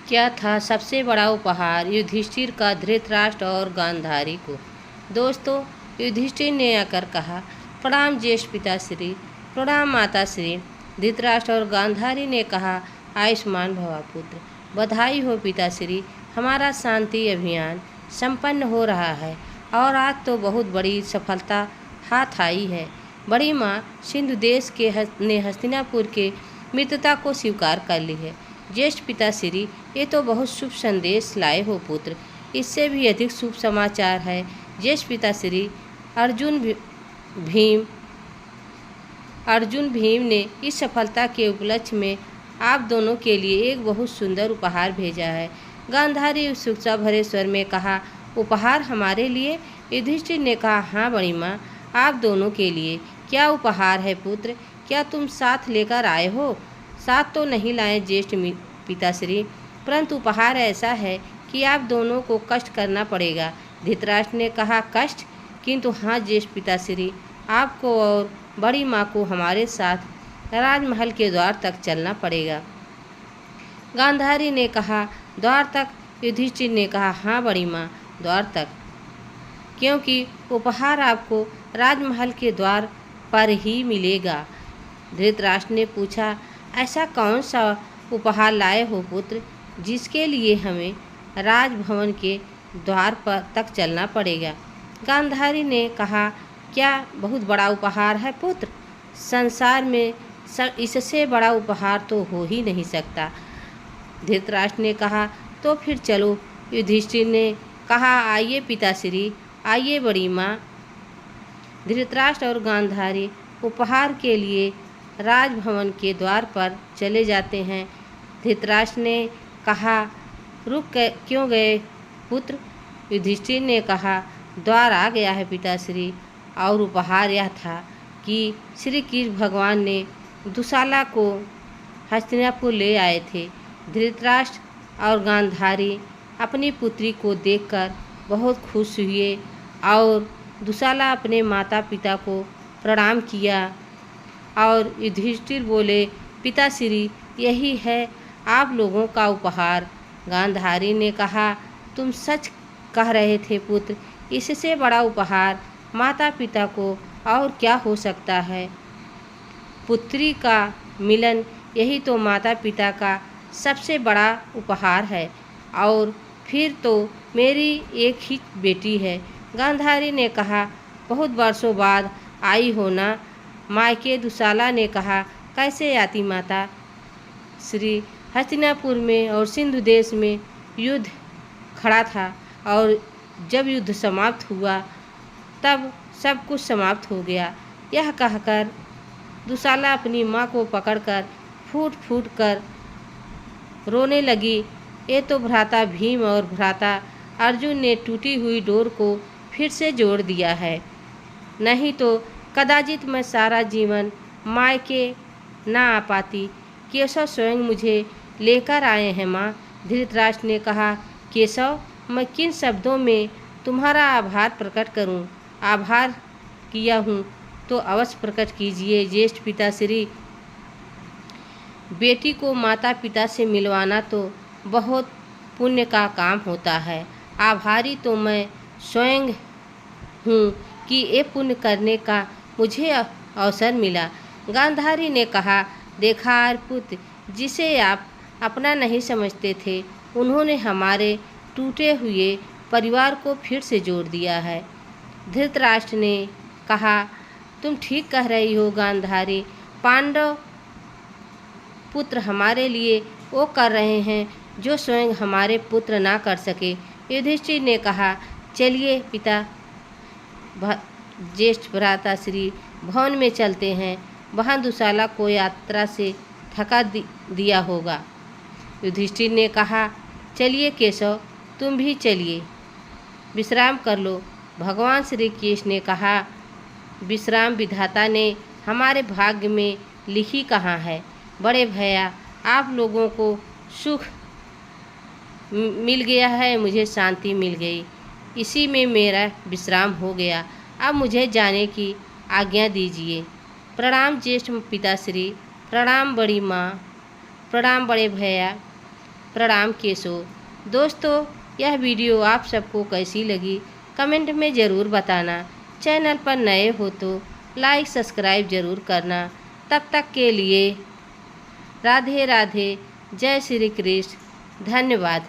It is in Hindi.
क्या था सबसे बड़ा उपहार युधिष्ठिर का धृतराष्ट्र और गांधारी को? दोस्तों, युधिष्ठिर ने आकर कहा, प्रणाम ज्येष्ठ पिताश्री, प्रणाम माताश्री। धृतराष्ट्र और गांधारी ने कहा, आयुष्मान भवा पुत्र, बधाई हो पिताश्री, हमारा शांति अभियान संपन्न हो रहा है और आज तो बहुत बड़ी सफलता हाथ आई है। बड़ी माँ सिंधु देश के ने हस्तिनापुर के मित्रता को स्वीकार कर ली है। ज्येष्ठ पिताश्री, ये तो बहुत शुभ संदेश लाए हो पुत्र। इससे भी अधिक शुभ समाचार है ज्येष्ठ पिताश्री, अर्जुन भीम ने इस सफलता के उपलक्ष्य में आप दोनों के लिए एक बहुत सुंदर उपहार भेजा है। गांधारी उत्सुकता भरे स्वर में कहा, उपहार हमारे लिए? युधिष्ठिर ने कहा, हाँ बड़ी माँ, आप दोनों के लिए। क्या उपहार है पुत्र? क्या तुम साथ लेकर आए हो? साथ तो नहीं लाए ज्येष्ठ पिताश्री, परंतु उपहार ऐसा है कि आप दोनों को कष्ट करना पड़ेगा। धृतराष्ट्र ने कहा, कष्ट? किंतु हाँ ज्येष्ठ पिताश्री, आपको और बड़ी माँ को हमारे साथ राजमहल के द्वार तक चलना पड़ेगा। गांधारी ने कहा, द्वार तक? युधिष्ठिर ने कहा, हाँ बड़ी माँ, द्वार तक, क्योंकि उपहार आपको राजमहल के द्वार पर ही मिलेगा। धृतराष्ट्र ने पूछा, ऐसा कौन सा उपहार लाए हो पुत्र जिसके लिए हमें राजभवन के द्वार पर तक चलना पड़ेगा? गांधारी ने कहा, क्या बहुत बड़ा उपहार है पुत्र? संसार में इससे बड़ा उपहार तो हो ही नहीं सकता। धृतराष्ट्र ने कहा, तो फिर चलो। युधिष्ठिर ने कहा, आइए पिताश्री, आइए बड़ी माँ। धृतराष्ट्र और गांधारी उपहार के लिए राजभवन के द्वार पर चले जाते हैं। धृतराष्ट्र ने कहा, क्यों गए पुत्र? युधिष्ठिर ने कहा, द्वार आ गया है पिताश्री, और उपहार यह था कि श्री कृष्ण भगवान ने दुशाला को हस्तिनापुर ले आए थे। धृतराष्ट्र और गांधारी अपनी पुत्री को देखकर बहुत खुश हुए और दुशाला अपने माता पिता को प्रणाम किया और युधिष्ठिर बोले, पिताश्री, यही है आप लोगों का उपहार। गांधारी ने कहा, तुम सच कह रहे थे पुत्र, इससे बड़ा उपहार माता पिता को और क्या हो सकता है। पुत्री का मिलन यही तो माता पिता का सबसे बड़ा उपहार है, और फिर तो मेरी एक ही बेटी है। गांधारी ने कहा, बहुत वर्षों बाद आई हो ना मायके? दुशाला ने कहा, कैसे आती माता श्री, हस्तिनापुर में और सिंधु देश में युद्ध खड़ा था और जब युद्ध समाप्त हुआ तब सब कुछ समाप्त हो गया। यह कहकर दुशाला अपनी माँ को पकड़कर फूट फूट कर रोने लगी। ये तो भ्राता भीम और भ्राता अर्जुन ने टूटी हुई डोर को फिर से जोड़ दिया है, नहीं तो कदाचित मैं सारा जीवन मायके ना आ पाती। केशव स्वयं मुझे लेकर आए हैं माँ। धृतराष्ट्र ने कहा, केशव, मैं किन शब्दों में तुम्हारा आभार प्रकट करूं? आभार किया हूँ तो अवश्य प्रकट कीजिए ज्येष्ठ पिताश्री। बेटी को माता पिता से मिलवाना तो बहुत पुण्य का काम होता है। आभारी तो मैं स्वयं हूँ कि ये पुण्य करने का मुझे अवसर मिला। गांधारी ने कहा, देखा पुत्र, जिसे आप अपना नहीं समझते थे उन्होंने हमारे टूटे हुए परिवार को फिर से जोड़ दिया है। धृतराष्ट्र ने कहा, तुम ठीक कह रही हो गांधारी, पांडव पुत्र हमारे लिए वो कर रहे हैं जो स्वयं हमारे पुत्र ना कर सके। युधिष्ठिर ने कहा, चलिए पिता ज्येष्ठ भ्राताश्री, भवन में चलते हैं, वहाँ दुशाला को यात्रा से थका दिया होगा। युधिष्ठिर ने कहा, चलिए केशव, तुम भी चलिए, विश्राम कर लो। भगवान श्री कृष्ण ने कहा, विश्राम विधाता ने हमारे भाग्य में लिखी कहाँ है। बड़े भैया, आप लोगों को सुख मिल गया है, मुझे शांति मिल गई, इसी में मेरा विश्राम हो गया। अब मुझे जाने की आज्ञा दीजिए। प्रणाम ज्येष्ठ पिताश्री, प्रणाम बड़ी माँ, प्रणाम बड़े भैया। प्रणाम केशो। दोस्तों, यह वीडियो आप सबको कैसी लगी कमेंट में ज़रूर बताना। चैनल पर नए हो तो लाइक सब्सक्राइब ज़रूर करना। तब तक के लिए राधे राधे, जय श्री कृष्ण, धन्यवाद।